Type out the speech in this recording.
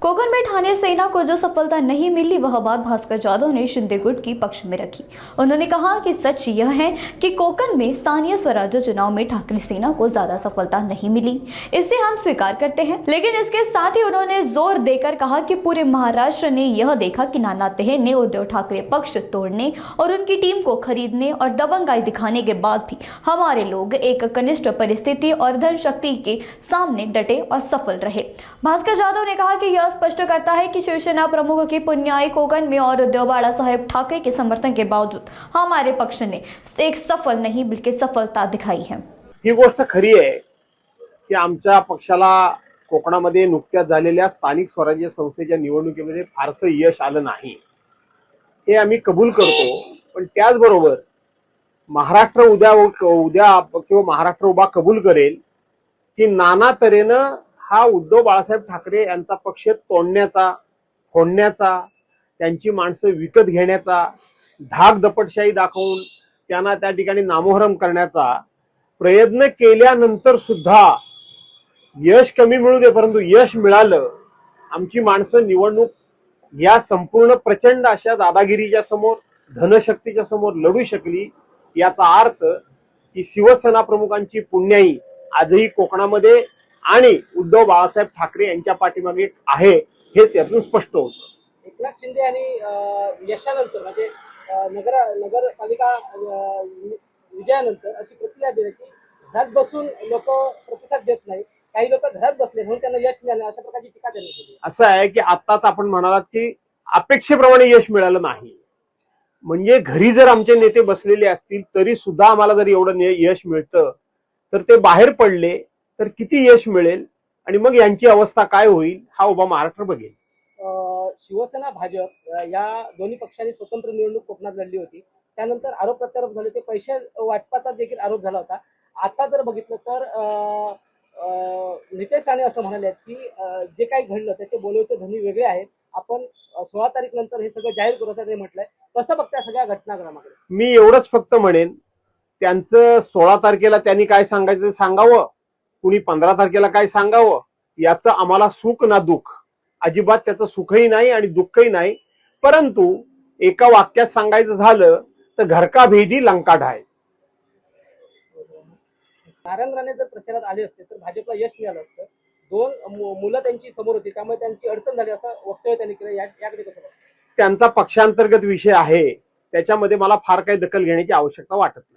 कोकण में ठाणे सेना को जो सफलता नहीं मिली वह बात भास्कर जाधव ने शिंदे गुट की पक्ष में रखी। उन्होंने कहा कि सच यह है कि कोकण में स्थानीय स्वराज्य चुनाव में ठाकरे सेना को ज्यादा सफलता नहीं मिली, इसे हम स्वीकार करते हैं। लेकिन इसके साथ ही उन्होंने जोर देकर कहा कि पूरे महाराष्ट्र ने यह देखा कि नाना तहेर ने उद्धव ठाकरे पक्ष तोड़ने और उनकी टीम को खरीदने और दबंगाई दिखाने के बाद भी हमारे लोग एक कनिष्ठ परिस्थिति और धन शक्ति के सामने डटे और सफल रहे। भास्कर जाधव ने कहा कि यह स्पष्ट करता है कि शिवसेना प्रमुख की पुण्याई कोकण में और उद्धव बाळासाहेब ठाकरे के समर्थन के बावजूद हमारे पक्ष ने एक सफल नहीं बल्कि सफलता दिखाई है। ही गोष्ट खरी आहे की आमच्या पक्षाला कोकणामध्ये नुकत्याच झालेल्या स्थानिक स्वराज्य संस्थेच्या निवडणुकीमध्ये फारसं यश आलं नाही, हे आम्ही कबूल करतो। पण त्याचबरोबर महाराष्ट्र उद्या किंवा महाराष्ट्र उभा कबूल करेल की नाना तऱ्हेनं हा उद्धव बाळासाहेब ठाकरे यांचा पक्ष तोडण्याचा, फोडण्याचा, त्यांची माणसं विकत घेण्याचा, धाक दपटशाही दाखवून त्यांना त्या ठिकाणी नामोहरम करण्याचा प्रयत्न केल्यानंतर सुद्धा यश कमी मिळू दे परंतु यश मिळालं। आमची माणसं निवडणूक या संपूर्ण प्रचंड अशा दादागिरीच्या समोर, धनशक्तीच्या समोर लढू शकली। याचा अर्थ की शिवसेना प्रमुखांची पुण्याई आजही कोकणामध्ये आणि उद्धव बाळासाहेब ठाकरे यांच्या पाठीमागे आहे, हे त्यातून स्पष्ट होतं। एकनाथ शिंदे यांनी यशानंतर म्हणजे नगरपालिका विजयानंतर अशी प्रतिक्रिया दिली की घरात बसून लोक प्रतिसाद देत नाही, काही लोक घरात बसले म्हणून त्यांना यश मिळालं, अशा प्रकारची टीका त्यांनी केली। असं आहे की आत्ताच आपण म्हणालात की अपेक्षेप्रमाणे यश मिळालं नाही, म्हणजे घरी जर आमचे नेते बसलेले असतील तरी सुद्धा आम्हाला जर एवढं यश मिळतं तर ते बाहेर पडले तर किती यश मिळेल आणि मग यांची अवस्था काय होईल हा उभा महाराष्ट्र बघेल। शिवसेना भाजप या दोन्ही पक्षांनी स्वतंत्र निवडणूक कोकणात लढली होती, त्यानंतर आरोप प्रत्यारोप झाले, ते पैसे वाटपाचा देखील आरोप झाला होता। आता जर बघितलं तर नितेश राणे असं म्हणाले की जे काही घडलं त्याचे बोलवते धनी वेगळे आहेत, आपण 16 तारीख नंतर हे सगळं जाहीर करू असं ते म्हटलंय। कसं बघताय सगळ्या घटनाक्रमाकडे? मी एवढंच फक्त म्हणेन, त्यांचं 16 तारखेला त्यांनी काय सांगायचं ते सांगावं, कुणी 15 तारखेला काय सांगावं, याचं आम्हाला सुख ना दुःख, अजिबात त्याचं सुखही नाही आणि दुःखही नाही। परंतु एका वाक्यात सांगायचं झालं तर घर का भेदी लंका ढाय। नारायण राणे जर प्रचारात आले असते तर भाजपला यश मिळालं असतं। दोन मुलं त्यांची समोर होती, त्यामुळे त्यांची अडचण झाली असं वक्तव्य त्यांनी केलं। याकडे कसं बघताय? त्यांचा पक्षांतर्गत विषय आहे, त्याच्यामध्ये मला फार काही दखल घेण्याची आवश्यकता वाटत नाही।